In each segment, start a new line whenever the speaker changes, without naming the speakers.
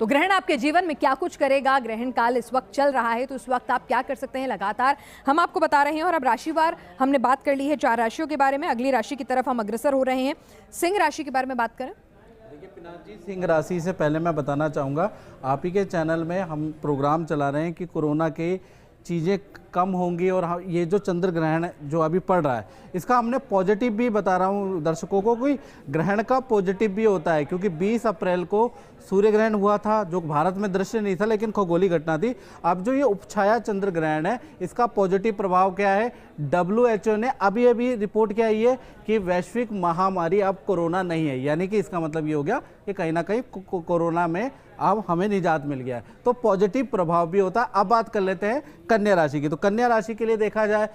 तो ग्रहण आपके जीवन में क्या कुछ करेगा, ग्रहण काल इस वक्त चल रहा है तो इस वक्त आप क्या कर सकते हैं, लगातार हम आपको बता रहे हैं। और अब राशिवार हमने बात कर ली है 4 राशियों के बारे में, अगली राशि की तरफ हम अग्रसर हो रहे हैं। सिंह राशि के बारे में बात करें।
देखिए पिनाक जी, सिंह राशि से पहले मैं बताना चाहूँगा, आप ही के चैनल में हम प्रोग्राम चला रहे हैं कि कोरोना के चीज़ें कम होंगी और ये जो चंद्र ग्रहण जो अभी पड़ रहा है इसका हमने पॉजिटिव भी बता रहा हूँ दर्शकों को कि ग्रहण का पॉजिटिव भी होता है, क्योंकि 20 अप्रैल को सूर्य ग्रहण हुआ था जो भारत में दृश्य नहीं था लेकिन खगोलीय घटना थी। अब जो ये उपछाया चंद्र ग्रहण है इसका पॉजिटिव प्रभाव क्या है, WHO ने अभी अभी रिपोर्ट क्या है कि वैश्विक महामारी अब कोरोना नहीं है, यानी कि इसका मतलब ये हो गया कि कहीं ना कहीं कोरोना में अब हमें निजात मिल गया है, तो पॉजिटिव प्रभाव भी होता है। अब बात कर लेते हैं कन्या राशि की। तो कन्या राशि के लिए देखा जाए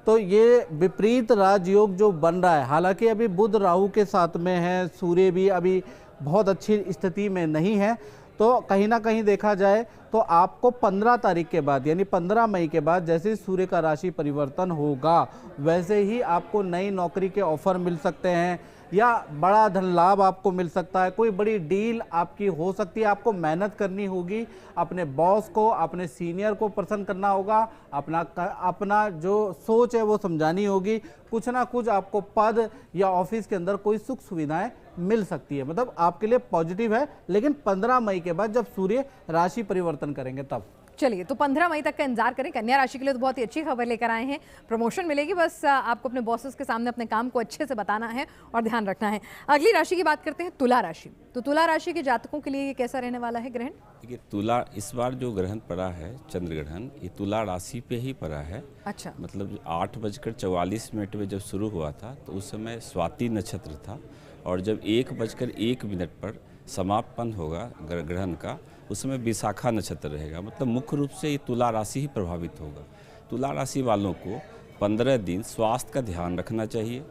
तो ये विपरीत राजयोग जो बन रहा है, हालांकि अभी बुध राहु के साथ में है, सूर्य भी अभी बहुत अच्छी स्थिति में नहीं है, तो कहीं ना कहीं देखा जाए तो आपको 15 तारीख के बाद यानी 15 मई के बाद जैसे सूर्य का राशि परिवर्तन होगा वैसे ही आपको नई नौकरी के ऑफर मिल सकते हैं या बड़ा धन लाभ आपको मिल सकता है, कोई बड़ी डील आपकी हो सकती है। आपको मेहनत करनी होगी, अपने बॉस को, अपने सीनियर को प्रसन्न करना होगा, अपना जो सोच है वो समझानी होगी, कुछ ना कुछ आपको पद या ऑफिस के अंदर कोई सुख सुविधाएं मिल सकती है। मतलब आपके लिए पॉजिटिव है, लेकिन 15 मई के बाद जब सूर्य राशि परिवर्तन करेंगे तब।
चलिए, तो 15 मई तक का इंतजार करें। कन्या राशि के लिए तो बहुत ही अच्छी खबर लेकर आए हैं, प्रमोशन मिलेगी, बस आपको अपने बॉसेस के सामने अपने काम को अच्छे से बताना है और ध्यान रखना है। अगली राशि की बात करते हैं, तुला राशि। तो तुला राशि के जातकों के लिए ये कैसा रहने वाला है ग्रहण?
देखिए, तुला इस बार जो ग्रहण पड़ा है, चंद्र ग्रहण, ये तुला राशि पे ही पड़ा है।
अच्छा,
मतलब 8:44 में जब शुरू हुआ था तो उस समय स्वाति नक्षत्र था, और जब 1:01 पर समापन होगा ग्रहण का उस समय विशाखा नक्षत्र रहेगा। मतलब मुख्य रूप से ये तुला राशि ही प्रभावित होगा। तुला राशि वालों को 15 दिन स्वास्थ्य का ध्यान रखना चाहिए,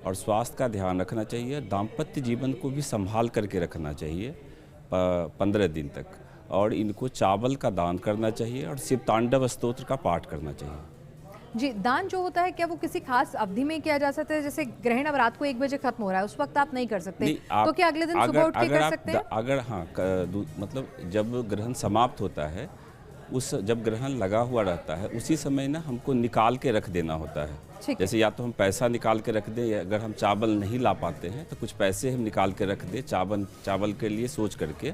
और स्वास्थ्य का ध्यान रखना चाहिए, दाम्पत्य जीवन को भी संभाल करके रखना चाहिए 15 दिन तक, और इनको चावल का दान करना चाहिए और शिव तांडव स्तोत्र का पाठ करना चाहिए।
जी, दान जो होता है क्या वो किसी खास अवधि में किया जा सकता है? जैसे ग्रहण अब रात को 1 बजे खत्म हो रहा है, उस वक्त आप नहीं कर सकते, तो क्या अगले दिन सुबह उठ के कर सकते हैं?
अगर हाँ, मतलब जब ग्रहण समाप्त होता है, जब ग्रहण लगा हुआ रहता है उसी समय ना हमको निकाल के रख देना होता है। जैसे या तो हम पैसा निकाल के रख दें, या अगर हम चावल नहीं ला पाते हैं तो कुछ पैसे हम निकाल के रख दें चावल के लिए सोच करके,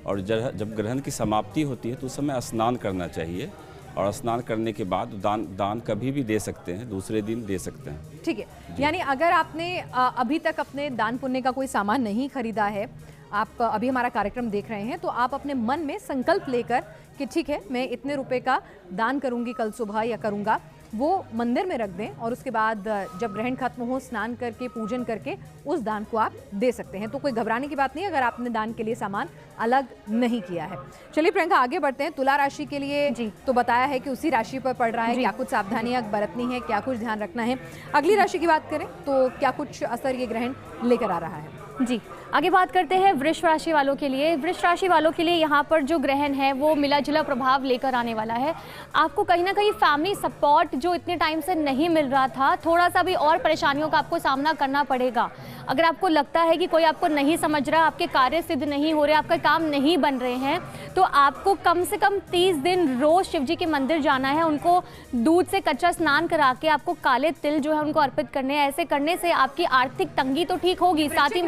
और जब ग्रहण की समाप्ति होती है तो उस समय स्नान करना चाहिए, और स्नान करने के बाद दान कभी भी दे सकते हैं, दूसरे दिन दे सकते हैं। ठीक है,
यानी अगर आपने अभी तक अपने दान पुण्य का कोई सामान नहीं खरीदा है, आप अभी हमारा कार्यक्रम देख रहे हैं, तो आप अपने मन में संकल्प लेकर कि ठीक है मैं इतने रुपए का दान करूंगी कल सुबह या करूंगा, वो मंदिर में रख दें, और उसके बाद जब ग्रहण खत्म हो स्नान करके पूजन करके उस दान को आप दे सकते हैं। तो कोई घबराने की बात नहीं अगर आपने दान के लिए सामान अलग नहीं किया है। चलिए प्रियंका, आगे बढ़ते हैं। तुला राशि के लिए जी तो बताया है कि उसी राशि पर पड़ रहा है, क्या कुछ सावधानियां बरतनी है, क्या कुछ ध्यान रखना है। अगली राशि की बात करें तो क्या कुछ असर ये ग्रहण लेकर आ रहा है?
जी, आगे बात करते हैं वृष राशि वालों के लिए। वृष राशि वालों के लिए यहाँ पर जो ग्रहण है वो मिला जुला प्रभाव लेकर आने वाला है। आपको कहीं ना कहीं फैमिली सपोर्ट जो इतने टाइम से नहीं मिल रहा था, थोड़ा सा भी और परेशानियों का आपको सामना करना पड़ेगा। अगर आपको लगता है कि कोई आपको नहीं समझ रहा, आपके कार्य सिद्ध नहीं हो रहे, आपका काम नहीं बन रहे हैं, तो आपको कम से कम 30 दिन रोज शिव जी के मंदिर जाना है, उनको दूध से कच्चा स्नान करा के आपको काले तिल जो है उनको अर्पित करने हैं। ऐसे करने से आपकी आर्थिक तंगी तो ठीक होगी, साथ ही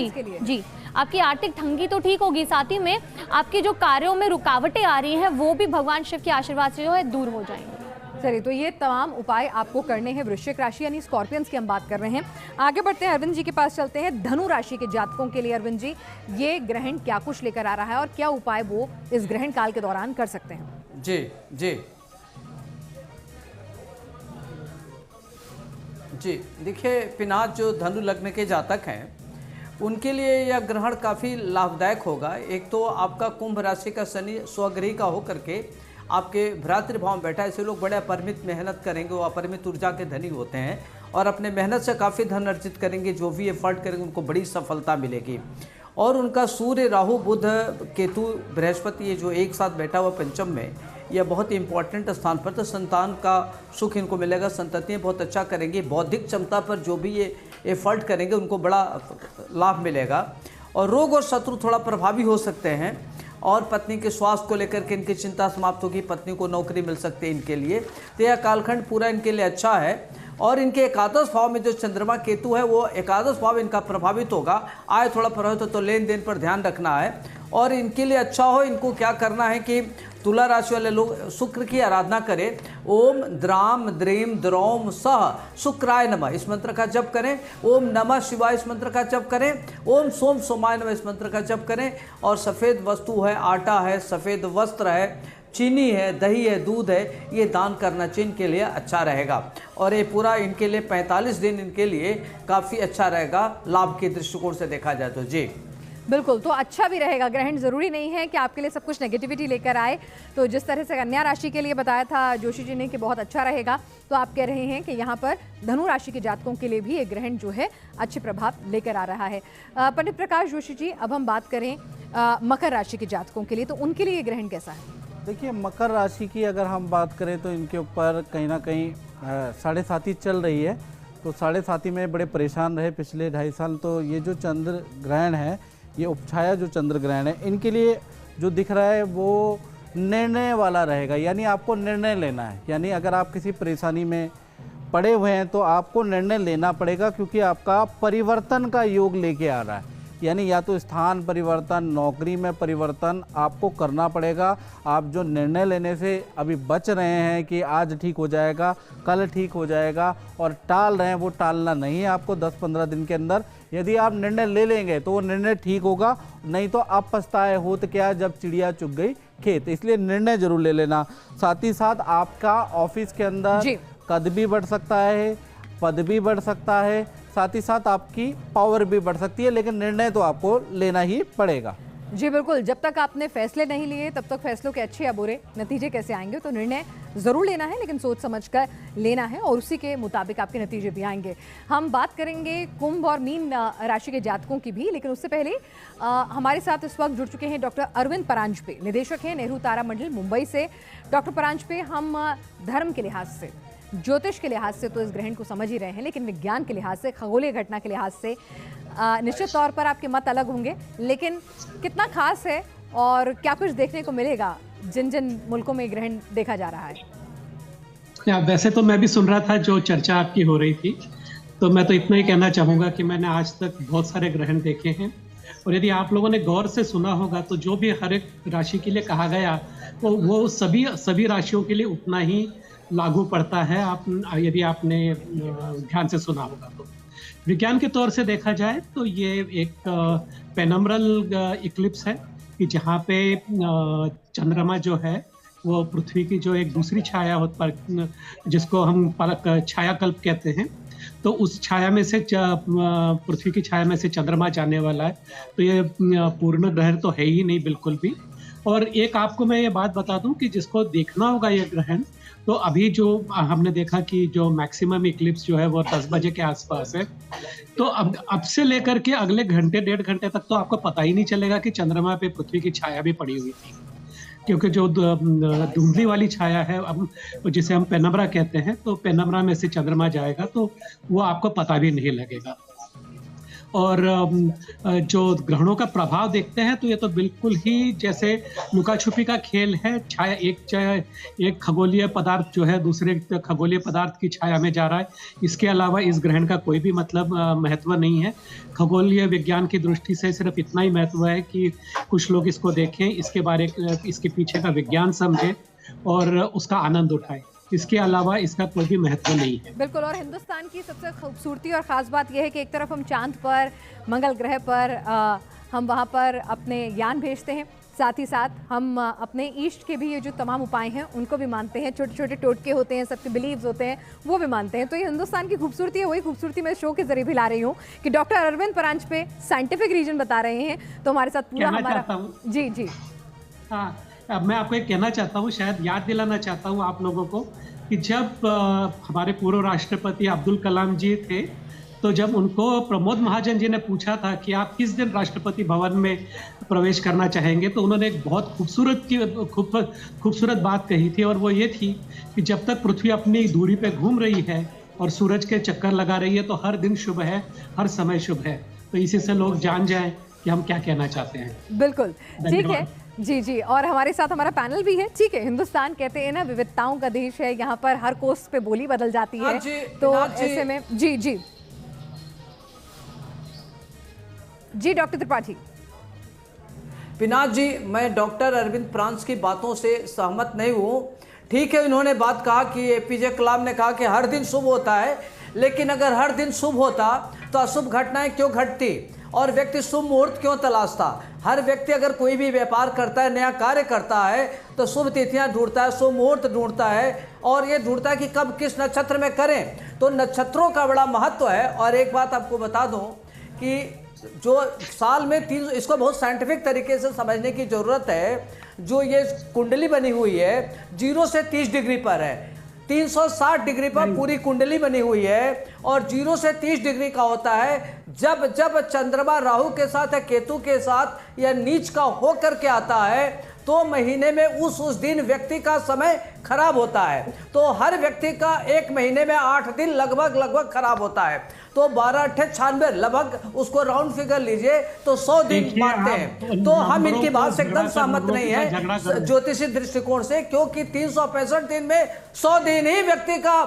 जी आपकी आर्थिक तंगी तो ठीक होगी, साथ ही में आपके जो कार्यों में रुकावटें आ रही हैं वो भी भगवान शिव के आशीर्वाद से जो है दूर हो जाएंगी।
चलिए, तो ये तमाम उपाय आपको करने हैं। वृश्चिक राशि यानी स्कॉर्पियंस की हम बात कर रहे हैं। आगे बढ़ते हैं, अरविंद जी के पास चलते हैं। धनु राशि के जातकों के लिए अरविंद जी, ये ग्रहण क्या कुछ लेकर आ रहा है और क्या उपाय वो इस ग्रहण काल के दौरान कर सकते हैं?
जी जी जी, देखिए पिनाक, जो धनु लग्न के जातक हैं उनके लिए यह ग्रहण काफ़ी लाभदायक होगा। एक तो आपका कुंभ राशि का शनि स्वगृही का होकर के आपके भ्रातृभाव में बैठा है, ऐसे लोग बड़े अपरिमित मेहनत करेंगे, वो अपरिमित ऊर्जा के धनी होते हैं और अपने मेहनत से काफ़ी धन अर्जित करेंगे, जो भी एफर्ट करेंगे उनको बड़ी सफलता मिलेगी। और उनका सूर्य, राहु, बुध, केतु, बृहस्पति ये जो एक साथ बैठा हुआ पंचम में, यह बहुत ही इंपॉर्टेंट स्थान पर, तो संतान का सुख इनको मिलेगा, संततियाँ बहुत अच्छा करेंगी, बौद्धिक क्षमता पर जो भी ये एफर्ट करेंगे उनको बड़ा लाभ मिलेगा। और रोग और शत्रु थोड़ा प्रभावी हो सकते हैं, और पत्नी के स्वास्थ्य को लेकर के इनकी चिंता समाप्त होगी, पत्नी को नौकरी मिल सकती है इनके लिए। तो यह कालखंड पूरा इनके लिए अच्छा है। और इनके एकादश भाव में जो चंद्रमा केतु है वो एकादश भाव इनका प्रभावित होगा, आय थोड़ा प्रभावित हो तो लेन देन पर ध्यान रखना है। और इनके लिए अच्छा हो, इनको क्या करना है कि तुला राशि वाले लोग शुक्र की आराधना करें। ओम द्राम द्रीम द्रौम सह शुक्राय नमः इस मंत्र का जप करें। ओम नमः शिवाय इस मंत्र का जप करें। ओम सोम सोमाय नमः इस मंत्र का जप करें। और सफ़ेद वस्तु है, आटा है, सफ़ेद वस्त्र है, चीनी है, दही है, दूध है, ये दान करना चाहिए, इनके लिए अच्छा रहेगा। और ये पूरा इनके लिए 45 दिन इनके लिए काफ़ी अच्छा रहेगा लाभ के दृष्टिकोण से देखा जाए तो। जी
बिल्कुल, तो अच्छा भी रहेगा। ग्रहण ज़रूरी नहीं है कि आपके लिए सब कुछ नेगेटिविटी लेकर आए। तो जिस तरह से कन्या राशि के लिए बताया था जोशी जी ने कि बहुत अच्छा रहेगा, तो आप कह रहे हैं कि यहाँ पर धनु राशि के जातकों के लिए भी ये ग्रहण जो है अच्छे प्रभाव लेकर आ रहा है। पंडित प्रकाश जोशी जी, अब हम बात करें मकर राशि के जातकों के लिए, तो उनके लिए ये ग्रहण कैसा है?
देखिए, मकर राशि की अगर हम बात करें तो इनके ऊपर कहीं ना कहीं 7.5 चल रही है। तो 7.5 में बड़े परेशान रहे पिछले 2.5 साल। तो ये जो चंद्र ग्रहण है, ये उपछाया जो चंद्र ग्रहण है, इनके लिए जो दिख रहा है वो निर्णय वाला रहेगा। यानी आपको निर्णय लेना है। यानी अगर आप किसी परेशानी में पड़े हुए हैं तो आपको निर्णय लेना पड़ेगा, क्योंकि आपका परिवर्तन का योग लेके आ रहा है। यानी या तो स्थान परिवर्तन, नौकरी में परिवर्तन आपको करना पड़ेगा। आप जो निर्णय लेने से अभी बच रहे हैं कि आज ठीक हो जाएगा, कल ठीक हो जाएगा, और टाल रहे हैं, वो टालना नहीं है आपको। 10-15 दिन के अंदर यदि आप निर्णय ले लेंगे तो वो निर्णय ठीक होगा, नहीं तो आप पछताए होत क्या जब चिड़िया चुग गई खेत। इसलिए निर्णय जरूर ले लेना। साथ ही साथ आपका ऑफिस के अंदर कद भी बढ़ सकता है, पद भी बढ़ सकता है, साथ ही साथ आपकी पावर भी बढ़ सकती है, लेकिन निर्णय तो आपको लेना ही पड़ेगा।
जी बिल्कुल, जब तक आपने फैसले नहीं लिए तब तक फैसलों के अच्छे या बुरे नतीजे कैसे आएंगे। तो निर्णय ज़रूर लेना है, लेकिन सोच समझ कर लेना है, और उसी के मुताबिक आपके नतीजे भी आएंगे। हम बात करेंगे कुंभ और मीन राशि के जातकों की भी, लेकिन उससे पहले हमारे साथ इस वक्त जुड़ चुके हैं डॉक्टर अरविंद परांजपे, निदेशक हैं नेहरू तारा मंडल मुंबई से। डॉक्टर परांजपे, हम धर्म के लिहाज से, ज्योतिष के लिहाज से तो इस ग्रहण को समझ ही रहे हैं, लेकिन विज्ञान के लिहाज से, खगोलीय घटना के लिहाज से निश्चित तौर पर आपके मत अलग होंगे, लेकिन कितना खास है और क्या कुछ देखने को मिलेगा जिन जिन मुल्कों में ग्रहण देखा जा रहा है?
वैसे तो मैं भी सुन रहा था जो चर्चा आपकी हो रही थी, तो मैं तो इतना ही कहना चाहूँगा कि मैंने आज तक बहुत सारे ग्रहण देखे हैं, और यदि आप लोगों ने गौर से सुना होगा तो जो भी हर एक राशि के लिए कहा गया वो सभी राशियों के लिए उतना ही लागू पड़ता है। आप यदि आपने ध्यान से सुना होगा तो विज्ञान के तौर से देखा जाए तो ये एक पेनम्ब्रल इक्लिप्स है कि जहाँ पे चंद्रमा जो है वो पृथ्वी की जो एक दूसरी छाया पर जिसको हम छायाकल्प कहते हैं, तो उस छाया में से पृथ्वी की छाया में से चंद्रमा जाने वाला है। तो ये पूर्ण ग्रहण तो है ही नहीं बिल्कुल भी। और एक आपको मैं ये बात बता दूं कि जिसको देखना होगा ये ग्रहण, तो अभी जो हमने देखा कि जो मैक्सिमम इक्लिप्स जो है वो 10 बजे के आसपास है, तो अब से लेकर के अगले घंटे 1.5 घंटे तक तो आपको पता ही नहीं चलेगा कि चंद्रमा पे पृथ्वी की छाया भी पड़ी हुई थी, क्योंकि जो धुंधली वाली छाया है, अब जिसे हम पेनम्ब्रा कहते हैं, तो पेनम्ब्रा में से चंद्रमा जाएगा तो वो आपको पता भी नहीं लगेगा। और जो ग्रहणों का प्रभाव देखते हैं तो ये तो बिल्कुल ही जैसे लुका छुपी का खेल है। छाया एक खगोलीय पदार्थ जो है दूसरे खगोलीय पदार्थ की छाया में जा रहा है। इसके अलावा इस ग्रहण का कोई भी मतलब महत्व नहीं है। खगोलीय विज्ञान की दृष्टि से सिर्फ इतना ही महत्व है कि कुछ लोग इसको देखें, इसके पीछे का विज्ञान समझें और उसका आनंद उठाएं। इसके अलावा इसका कोई भी महत्व नहीं है।
बिल्कुल, और हिंदुस्तान की सबसे खूबसूरती और ख़ास बात यह है कि एक तरफ हम चांद पर, मंगल ग्रह पर हम वहाँ पर अपने यान भेजते हैं, साथ ही साथ हम अपने ईष्ट के भी ये जो तमाम उपाय हैं उनको भी मानते हैं। छोटे छोटे टोटके होते हैं, सबके बिलीव्स होते हैं, वो भी मानते हैं। तो ये हिंदुस्तान की खूबसूरती है। वही खूबसूरती मैं शो के जरिए भी ला रही हूँ कि doctor Arvind Paranjape scientific reason बता रहे हैं, तो हमारे साथ पूरा हमारा जी जी
हाँ, अब मैं आपको एक कहना चाहता हूँ, शायद याद दिलाना चाहता हूँ आप लोगों को कि जब हमारे पूर्व राष्ट्रपति अब्दुल कलाम जी थे, तो जब उनको प्रमोद महाजन जी ने पूछा था कि आप किस दिन राष्ट्रपति भवन में प्रवेश करना चाहेंगे, तो उन्होंने एक बहुत खूबसूरत बात कही थी, और वो ये थी कि जब तक पृथ्वी अपनी दूरी पे घूम रही है और सूरज के चक्कर लगा रही है तो हर दिन शुभ है, हर समय शुभ है। तो इसी से लोग जान जाएं कि हम क्या कहना चाहते हैं।
बिल्कुल ठीक है। जी जी, और हमारे साथ हमारा पैनल भी है। ठीक है, हिंदुस्तान कहते हैं ना विविधताओं का देश है, यहाँ पर हर कोस्ट पे बोली बदल जाती है, तो ऐसे में जी जी जी डॉक्टर त्रिपाठी।
पिनाक जी, मैं डॉक्टर अरविंद प्रांस की बातों से सहमत नहीं हूँ। ठीक है, इन्होंने बात कहा कि एपीजे कलाम ने कहा कि हर दिन शुभ होता है, लेकिन अगर हर दिन शुभ होता तो अशुभ घटनाएं क्यों घटती और व्यक्ति शुभ मुहूर्त क्यों तलाशता। हर व्यक्ति अगर कोई भी व्यापार करता है, नया कार्य करता है, तो शुभ तिथियां ढूंढता है, शुभ मुहूर्त ढूंढता है और ये ढूंढता है कि कब किस नक्षत्र में करें। तो नक्षत्रों का बड़ा महत्व है। और एक बात आपको बता दूं कि जो साल में 3, इसको बहुत साइंटिफिक तरीके से समझने की ज़रूरत है। जो ये कुंडली बनी हुई है 0 से 30 डिग्री पर है, 360 डिग्री पर पूरी कुंडली बनी हुई है और 0 से 30 डिग्री का होता है जब जब चंद्रमा राहु के साथ या केतु के साथ या नीच का होकर के आता है, तो महीने में उस दिन व्यक्ति का समय खराब होता है। तो हर व्यक्ति का एक महीने में 8 दिन लगभग खराब होता है। तो 12 8 96 लगभग उसको राउंड फिगर लीजिए तो 100 दिन मानते हैं। तो हम इनकी बात से एकदम सहमत नहीं है ज्योतिषी दृष्टिकोण से, क्योंकि 365 दिन में 100 दिन ही व्यक्ति का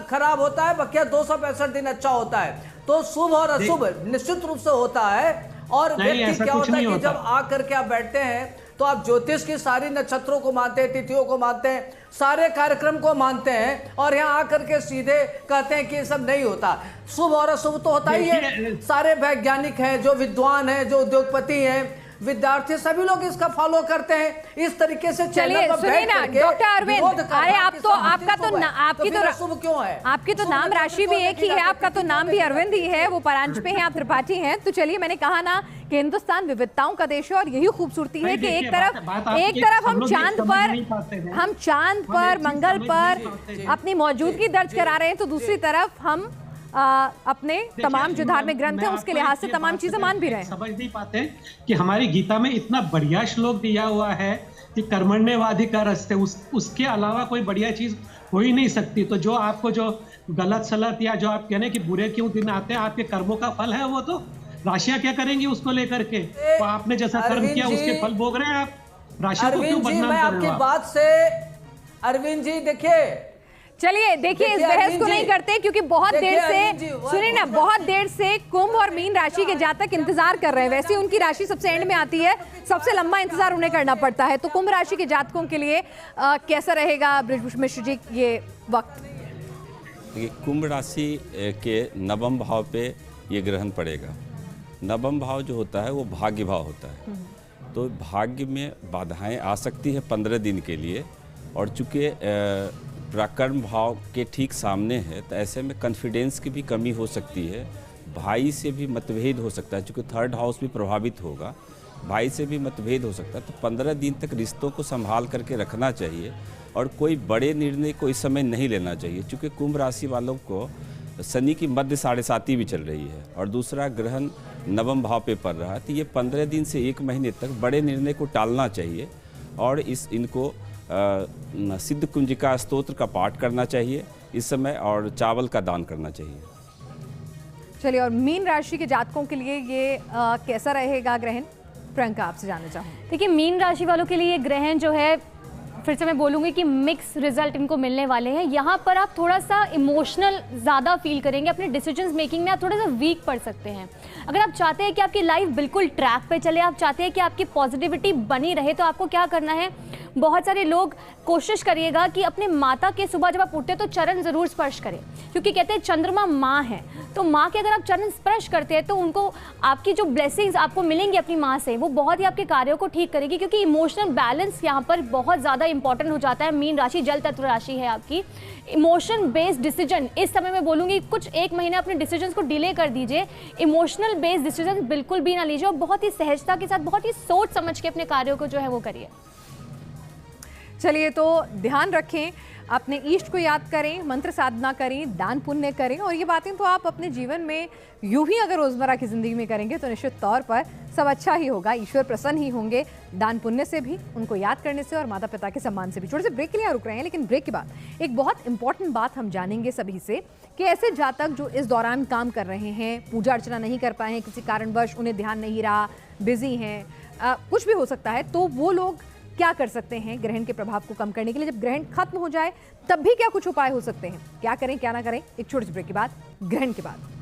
खराब होता है, बकिया 265 दिन अच्छा होता है। तो शुभ और अशुभ निश्चित रूप से होता है। और व्यक्ति क्या होता है कि जब आकर के आप बैठते हैं तो आप ज्योतिष की सारी नक्षत्रों को मानते हैं, तिथियों को मानते हैं, सारे कार्यक्रम को मानते हैं और यहाँ आकर के सीधे कहते हैं कि ये सब नहीं होता। शुभ और अशुभ तो होता ही है। सारे वैज्ञानिक हैं, जो विद्वान हैं, जो उद्योगपति हैं, विद्यार्थी, सभी लोग इसका फॉलो करते हैं। इस तरीके से
चलिए सुनिए ना डॉक्टर अरविंद, अरे आप तो आपका तो आपकी तो
शुभ क्यों है,
आपकी तो नाम राशि भी एक ही है, आपका तो नाम भी अरविंद ही है, वो परांज पे है, आप त्रिपाठी हैं। तो चलिए, मैंने कहा ना कि हिंदुस्तान विविधताओं का देश है और यही खूबसूरती है कि एक तरफ हम चांद पर मंगल पर अपनी मौजूदगी दर्ज करा रहे हैं, तो दूसरी तरफ हम अपने तमाम जो धार्मिक ग्रंथ हैं उसके लिहाज से तमाम चीजें मान भी रहे हैं।
समझ नहीं पाते कि हमारी गीता में इतना बढ़िया श्लोक दिया हुआ है कि कर्मण्येवाधिकारस्ते, उसके अलावा कोई बढ़िया चीज हो ही नहीं सकती। तो जो आपको जो गलत सलत या जो आप कहने कि बुरे क्यों दिन आते हैं, आपके कर्मों का फल है, वो तो राशियां क्या करेंगी उसको लेकर के। तो आपने जैसा कर्म किया उसके फल भोग रहे हैं आप। राशियों को क्यों बदनाम कर रहे हो?
आपकी बात से अरविंद जी देखिए,
चलिए देखिए, इस बहस को नहीं करते क्योंकि बहुत देर से सुनिए ना, बहुत देर से कुंभ और मीन राशि के जातक इंतजार कर रहे हैं। वैसे उनकी राशि सबसे एंड में आती है, सबसे लंबा इंतजार उन्हें करना पड़ता है। तो कुंभ राशि के जातकों के लिए कैसा रहेगा बृजभूषण मिश्र जी ये वक्त?
देखिए, कुंभ राशि के नवम भाव पे ये ग्रहण पड़ेगा। नवम भाव जो होता है वो भाग्य भाव होता है, तो भाग्य में बाधाएं आ सकती है 15 दिन के लिए। और चूँकि पराक्रम भाव के ठीक सामने है, तो ऐसे में कॉन्फिडेंस की भी कमी हो सकती है, भाई से भी मतभेद हो सकता है, चूँकि थर्ड हाउस भी प्रभावित होगा, भाई से भी मतभेद हो सकता है। तो 15 दिन तक रिश्तों को संभाल करके रखना चाहिए और कोई बड़े निर्णय को इस समय नहीं लेना चाहिए, क्योंकि कुंभ राशि वालों को शनि की मध्य 7.5 भी चल रही है और दूसरा ग्रहण नवम भाव पे पड़ रहा है। तो ये 15 दिन से 1 महीने तक बड़े निर्णय को टालना चाहिए और इनको सिद्ध कुंजिका स्तोत्र का पाठ करना चाहिए इस समय और चावल का दान करना चाहिए।
चलिए, और मीन राशि के जातकों के लिए ये कैसा रहेगा ग्रहण? प्रियंका, आपसे जानना चाहूँगी।
देखिए, मीन राशि वालों के लिए ग्रहण जो है, फिर से मैं बोलूँगी कि मिक्स रिजल्ट इनको मिलने वाले हैं। यहाँ पर आप थोड़ा सा इमोशनल ज़्यादा फील करेंगे, अपने डिसीजंस मेकिंग में आप थोड़ा सा वीक पड़ सकते हैं। अगर आप चाहते हैं कि आपकी लाइफ बिल्कुल ट्रैक पे चले, आप चाहते हैं कि आपकी पॉजिटिविटी बनी रहे, तो आपको क्या करना है, बहुत सारे लोग कोशिश करिएगा कि अपने माता के सुबह जब आप उठते तो चरण ज़रूर स्पर्श करें, क्योंकि कहते हैं चंद्रमा माँ है, तो माँ के अगर आप चरण स्पर्श करते हैं तो उनको आपकी जो ब्लेसिंग्स आपको मिलेंगी अपनी माँ से, वो बहुत ही आपके कार्यों को ठीक करेगी। क्योंकि इमोशनल बैलेंस यहाँ पर बहुत ज़्यादा इंपॉर्टेंट हो जाता है। मीन राशि जल तत्व राशि है आपकी। इमोशन बेस्ड डिसीजन इस समय मैं बोलूँगी कुछ 1 महीने अपने डिसीजंस को डिले कर दीजिए। इमोशनल बेस्ड डिसीजन बिल्कुल भी ना लीजिए और बहुत ही सहजता के साथ, बहुत ही सोच समझ के अपने कार्यों को जो है वो करिए।
चलिए, तो ध्यान रखें, अपने इष्ट को याद करें, मंत्र साधना करें, दान पुण्य करें, और ये बातें तो आप अपने जीवन में यूं ही अगर रोजमर्रा की जिंदगी में करेंगे तो निश्चित तौर पर सब अच्छा ही होगा, ईश्वर प्रसन्न ही होंगे, दान पुण्य से भी, उनको याद करने से और माता पिता के सम्मान से भी। थोड़े से ब्रेक के लिए रुक रहे हैं, लेकिन ब्रेक के बाद एक बहुत इंपॉर्टेंट बात हम जानेंगे सभी से कि ऐसे जातक जो इस दौरान काम कर रहे हैं, पूजा अर्चना नहीं कर पाए हैं, किसी कारणवश उन्हें ध्यान नहीं रहा, बिजी हैं, कुछ भी हो सकता है, तो वो लोग क्या कर सकते हैं ग्रहण के प्रभाव को कम करने के लिए? जब ग्रहण खत्म हो जाए तब भी क्या कुछ उपाय हो सकते हैं? क्या करें क्या ना करें, एक छोटे से ब्रेक के बाद, ग्रहण के बाद।